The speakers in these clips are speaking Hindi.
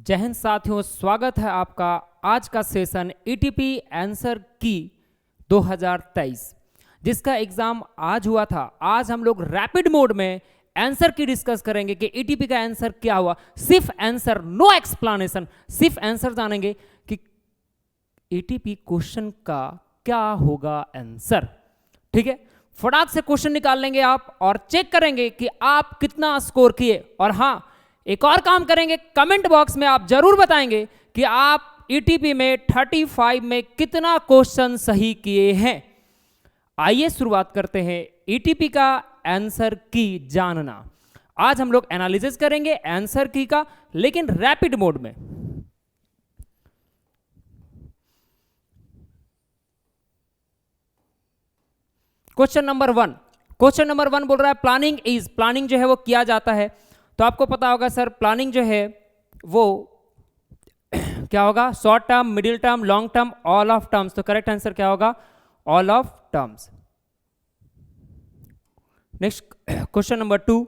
जय हिंद साथियों, स्वागत है आपका आज का सेशन ईटीपी आंसर की 2023 जिसका एग्जाम आज हुआ था। आज हम लोग रैपिड मोड में आंसर की डिस्कस करेंगे कि ईटीपी का आंसर क्या हुआ। सिर्फ आंसर, नो एक्सप्लेनेशन, सिर्फ आंसर जानेंगे कि ईटीपी क्वेश्चन का क्या होगा आंसर। ठीक है, फटाक से क्वेश्चन निकाल लेंगे आप और चेक करेंगे कि आप कितना स्कोर किए। और हाँ, एक और काम करेंगे, कमेंट बॉक्स में आप जरूर बताएंगे कि आप ईटीपी में 35 में कितना क्वेश्चन सही किए हैं। आइए शुरुआत करते हैं ईटीपी का आंसर की जानना। आज हम लोग एनालिसिस करेंगे आंसर की का, लेकिन रैपिड मोड में। क्वेश्चन नंबर वन बोल रहा है प्लानिंग जो है वो किया जाता है। तो आपको पता होगा सर, प्लानिंग जो है वो क्या होगा, short term, middle term, long term, all of terms. तो करेक्ट आंसर क्या होगा, all of terms. Next question number 2,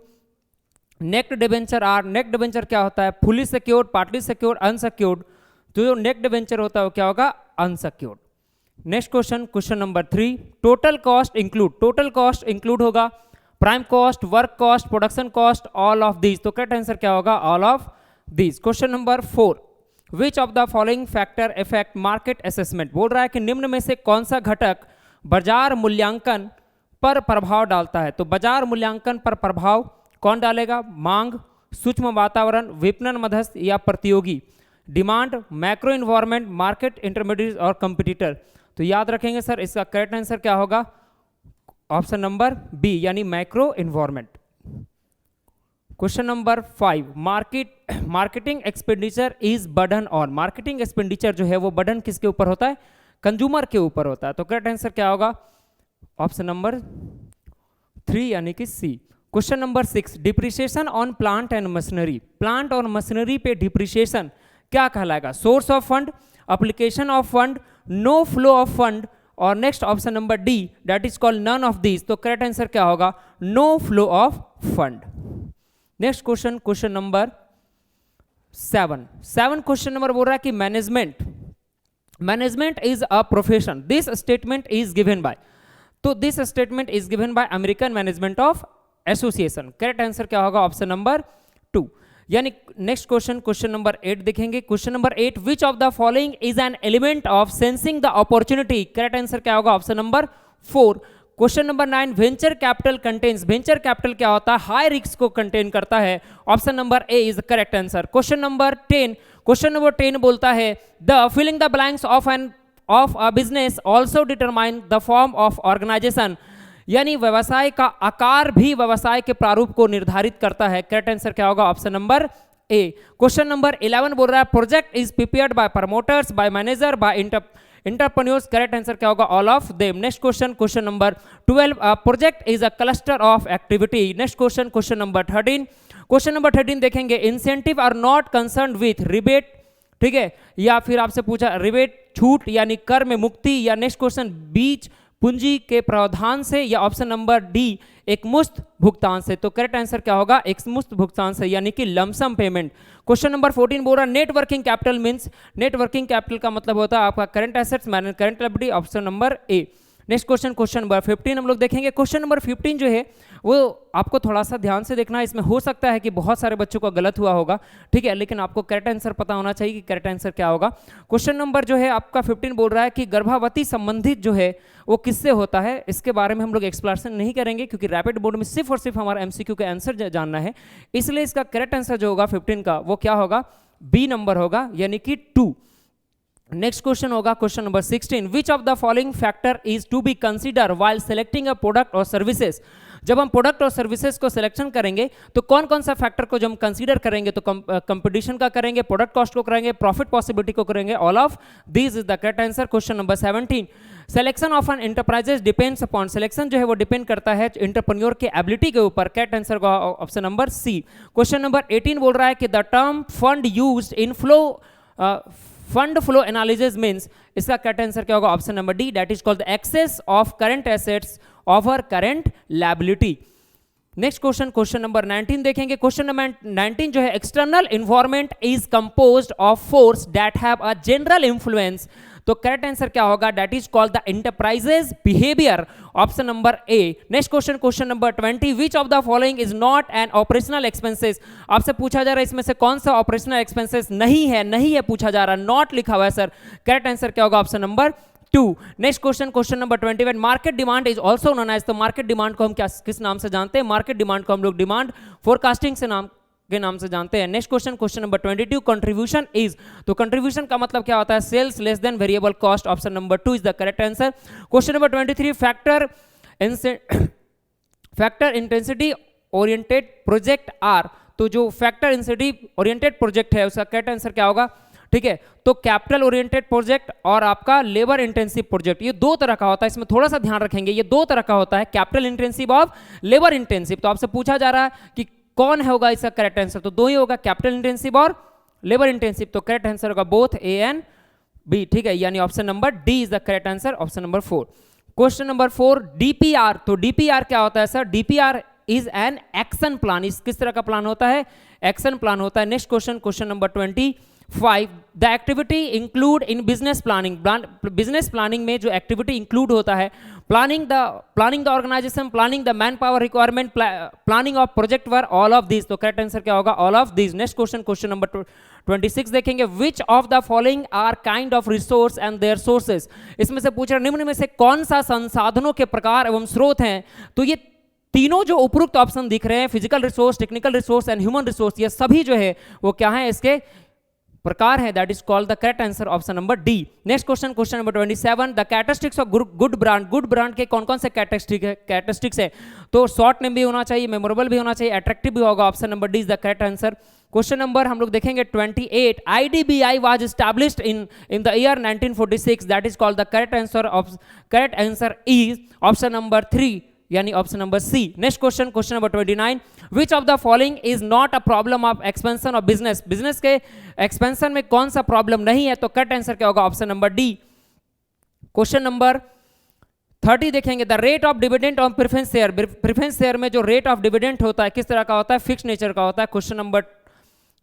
naked debenture क्या होता है, fully secured, partly secured, unsecured. तो जो नेक्ड डिबेंचर होता है वो क्या होगा, unsecured. Next question number 3, total cost include होगा prime cost, work cost, production cost, all of these. तो करेक्ट आंसर क्या होगा, all of these. Question number 4, which of the following factor effect market assessment. बोल रहा है कि निम्न में से कौन सा घटक बाजार मूल्यांकन पर प्रभाव डालता है। तो बाजार मूल्यांकन पर प्रभाव कौन डालेगा, मांग, सूक्ष्म वातावरण, विपणन मध्यस्थ या प्रतियोगी, demand, macro environment, market intermediate और कंपटीटर। तो याद रखेंगे सर, इसका करेक्ट आंसर क्या होगा, ऑप्शन नंबर बी यानी macro environment. Question number 5, marketing expenditure is burden on. Marketing expenditure जो है वो बर्डन किसके ऊपर होता है, कंज्यूमर के ऊपर होता है। तो करेक्ट आंसर क्या होगा, ऑप्शन नंबर 3 यानी कि C. Question number 6, depreciation on plant and machinery. Plant और मशीनरी पे डिप्रिसिएशन क्या कहलाएगा, source of fund, application of fund, no flow of fund, और next option number D that is called none of these. तो करेक्ट आंसर क्या होगा, no flow of fund. Next question number 7 question number बोल रहा है कि management is a profession, this statement is given by. तो this statement is given bye American management of association. Correct answer क्या होगा, ऑप्शन नंबर 2 यानी नेक्स्ट क्वेश्चन नंबर 8 देखेंगे। Question number 8, which of the following is an element of sensing the opportunity. Correct answer क्या होगा, option number 4। Question number 9, venture capital contains. Venture capital क्या होता है, हाई रिस्क को कंटेन करता है। Option number A is correct answer. Question number 10 बोलता है the filling the blanks of a business also determine the form of organisation. यानी व्यवसाय का आकार भी व्यवसाय के प्रारूप को निर्धारित करता है। करेक्ट आंसर क्या होगा, option number A. Question number 11 बोल रहा है project is prepared by promoters, by manager, by entrepreneurs. Correct answer क्या होगा, all of them. Next question number 12, project is a cluster of activity. Next question number 13 देखेंगे, incentive are not concern with rebate, ठीक है, या फिर आपसे पूछा रिबेट छूट यानी कर में मुक्ति, या नेक्स्ट क्वेश्चन बीच पूंजी के प्रावधान से, या ऑप्शन नंबर डी एक मुश्त भुगतान से। तो करेक्ट आंसर क्या होगा, एक मुश्त भुगतान से यानी कि लमसम पेमेंट। क्वेश्चन नंबर 14 बोल रहा है net working capital means, net working capital का मतलब होता है आपका current assets minus current liability, option number ए। नेक्स्ट क्वेश्चन नंबर 15 हम लोग देखेंगे। क्वेश्चन नंबर 15 जो है वो आपको थोड़ा सा ध्यान से देखना है, इसमें हो सकता है कि बहुत सारे बच्चों को गलत हुआ होगा, ठीक है, लेकिन आपको करेक्ट आंसर पता होना चाहिए कि करेक्ट आंसर क्या होगा। क्वेश्चन नंबर जो है आपका 15 बोल रहा है कि गर्भवती संबंधित जो है वो किससे होता है। इसके बारे में हम लोग एक्सप्लेनेशन नहीं करेंगे क्योंकि रैपिड बोर्ड में सिर्फ और सिर्फ हमारा एमसीक्यू का आंसर जानना है, इसलिए इसका करेक्ट आंसर जो होगा 15 का वो क्या होगा, बी नंबर होगा यानी कि 2। नेक्स्ट क्वेश्चन होगा question number 16, which of the following factor is to be consider while selecting a product और सर्विसेज। जब हम प्रोडक्ट और सर्विसेज को सिलेक्शन करेंगे तो कौन कौन सा फैक्टर को जब हम कंसीडर करेंगे, तो कंपटीशन का करेंगे, प्रोडक्ट कॉस्ट को करेंगे, प्रॉफिट पॉसिबिलिटी को करेंगे, all of this is the correct answer. Question number 17, selection of an enterprises depends upon. Selection जो है वो डिपेंड करता है एंटरप्रेन्योर के एबिलिटी के ऊपर। करेक्ट आंसर का option number C. Question number 18 बोल रहा है कि the term fund used in fund flow analysis means, इसका करेक्ट आंसर क्या होगा, option number D that is called the excess of current assets over current liability. Next question, question number 19 देखेंगे। क्वेश्चन नंबर 19 जो है, external environment is composed of force that have a general influence. तो करेक्ट आंसर क्या होगा? That is called the enterprises behaviour, option number A. Next question, question number 20, which of the following is not an operational expenses. आपसे पूछा जा रहा है इसमें से कौन सा ऑपरेशनल एक्सपेंसेस नहीं है पूछा जा रहा, नॉट लिखा हुआ है सर। करेक्ट आंसर क्या होगा? Option number 2। Next question, question number 21, market demand is also known as. तो मार्केट डिमांड को हम किस नाम से जानते हैं? मार्केट डिमांड को हम लोग डिमांड फोरकास्टिंग के नाम से जानते हैं। Next question, question number 22, contribution is. तो कंट्रीब्यूशन का मतलब क्या होता है? Sales less than variable cost, option number 2 is the correct answer. Question number 23, factor intensity oriented project are. तो जो फैक्टर इंटेंसिटी ओरिएंटेड प्रोजेक्ट है उसका करेक्ट आंसर क्या होगा? ठीक है, तो कैपिटल ओरिएंटेड प्रोजेक्ट और आपका लेबर इंटेंसिव प्रोजेक्ट, ये दो तरह का होता है। इसमें थोड़ा सा ध्यान रखेंगे, ये दो तरह का होता है, कैपिटल इंटेंसिव और लेबर इंटेंसिव। तो आपसे पूछा जा रहा है कि कौन होगा इसका करेक्ट आंसर, तो दो ही होगा, कैपिटल इंटेंसिव और लेबर इंटेंसिव। तो करेक्ट आंसर होगा बोथ ए एंड बी, ठीक है, यानी option number D is the correct answer, option number 4। Question number 4, DPR. तो डीपीआर क्या होता है sir? DPR is an action plan. इस किस तरह का प्लान होता है? एक्शन प्लान होता है। Next question, question number 25, the activity include in business planning. Business planning में जो एक्टिविटी इंक्लूड होता है, planning the organisation, planning the man power requirement, planning of project work, all of this. तो करेक्ट आंसर क्या होगा? All of this. Next question, question number 26 देखेंगे, which of the following are kind of resource and their sources. इसमें से पूछ रहा, निम्न में से कौन सा संसाधनों के प्रकार एवं स्रोत हैं? तो ये तीनों जो उपरोक्त ऑप्शन दिख रहे हैं, physical resource, technical resource and human resource, ये सभी जो है वो क्या है? इसके प्रकार है। That is called the correct answer, option number D. Next question, question number 27, the characteristics of good brand. Good brand के कौन कौन से कैरेक्टरिस्टिक्स है? तो शॉर्ट नेम भी होना चाहिए, मेमोरेबल भी होना चाहिए, अट्रैक्टिव भी होगा, option number D is the correct answer. Question number हम लोग देखेंगे 28, IDBI was established in the year 1946। That is called the correct answer is option number 3, यानी option number C. Next question, question number 29, which of the following is not a problem of expansion of business. Business के एक्सपेंशन में कौन सा प्रॉब्लम नहीं है? तो करेक्ट आंसर क्या होगा? Option number D. Question number 30 देखेंगे, the rate of dividend on preference share. Preference share में जो रेट ऑफ डिविडेंड होता है किस तरह का होता है? फिक्स नेचर का होता है। क्वेश्चन नंबर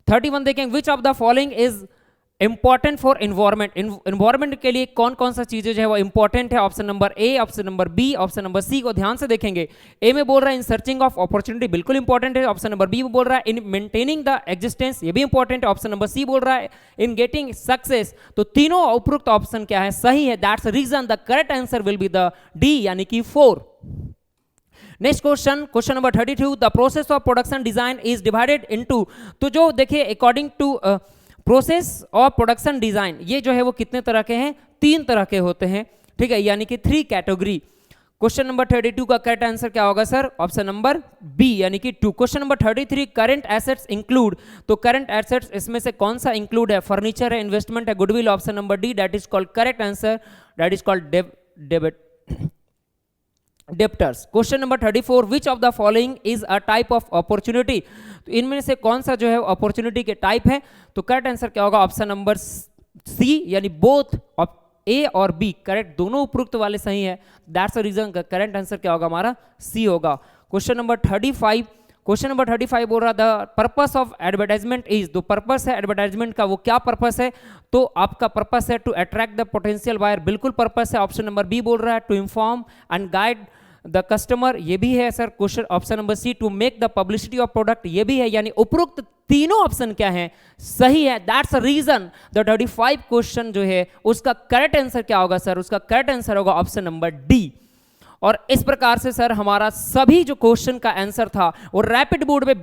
31 देखेंगे, which of the following is important for environment. Environment के लिए कौन कौन सा चीजें जो है वो इंपॉर्टेंट है? Option number A, option number B, option number C को ध्यान से देखेंगे। ए में बोल रहा है इन सर्चिंग ऑफ अपॉर्चुनिटी, बिल्कुल इंपॉर्टेंट है। ऑप्शन नंबर बी में बोल रहा है इन मेंटेनिंग द एग्जिस्टेंस, ये भी इंपॉर्टेंट है। ऑप्शन नंबर सी बोल रहा है इन गेटिंग सक्सेस। तो तीनों उपरोक्त ऑप्शन क्या है? सही है। That's reason the correct answer will be the D, यानी कि 4। Next question, question number 32, the process of production design is divided into. तो जो देखिए according to process of production design, ये जो है वो कितने तरह के हैं? 3 तरह के होते हैं, ठीक है, यानी कि 3 कैटेगरी। क्वेश्चन नंबर 32 का करेक्ट आंसर क्या होगा सर? ऑप्शन नंबर बी, यानी कि 2। Question number 33, current assets include. तो करंट एसेट्स इसमें से कौन सा इंक्लूड है? फर्नीचर है, इन्वेस्टमेंट है, goodwill, option number D, that is called correct answer, that is called debtors. Question number 34, which of the following is a type of opportunity. तो इनमें से कौन सा जो है अपॉर्चुनिटी के टाइप है? तो करेक्ट आंसर क्या होगा? ऑप्शन नंबर सी, यानी बोथ ए और बी करेक्ट, दोनों उपरोक्त वाले सही है। That's the reason correct answer क्या होगा हमारा? सी होगा। क्वेश्चन नंबर 35, क्वेश्चन नंबर 35 बोल रहा the purpose of advertisement is. तो पर्पस है एडवर्टाइजमेंट का, वो क्या पर्पस है? तो आपका पर्पस है to attract the potential buyer, बिल्कुल पर्पस है। ऑप्शन नंबर बी बोल रहा है to inform and guide the customer, ये भी है sir. Question option number C, to make the publicity of product, ये भी है। यानी उपरोक्त तीनों ऑप्शन क्या है? सही है। That's the reason the 35 question जो है उसका करेक्ट आंसर क्या होगा सर? उसका करेक्ट आंसर होगा ऑप्शन नंबर डी। और इस प्रकार से सर हमारा सभी जो क्वेश्चन का आंसर था वो रैपिड मोड में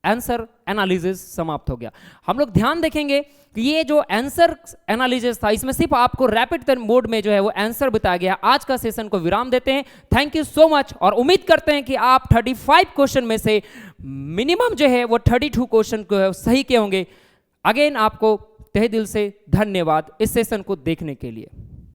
आंसर एनालिसिस समाप्त हो गया। हम लोग ध्यान देखेंगे कि ये जो आंसर एनालिसिस था इसमें सिर्फ आपको रैपिड मोड में जो है वो आंसर बताया गया। आज का सेशन को विराम देते हैं। थैंक यू सो मच और उम्मीद करते हैं कि आप 35 क्वेश्चन में से मिनिमम जो है वो 32 क्वेश्चन को है सही के होंगे। अगेन आपको तहे दिल से धन्यवाद इस सेशन को देखने के लिए।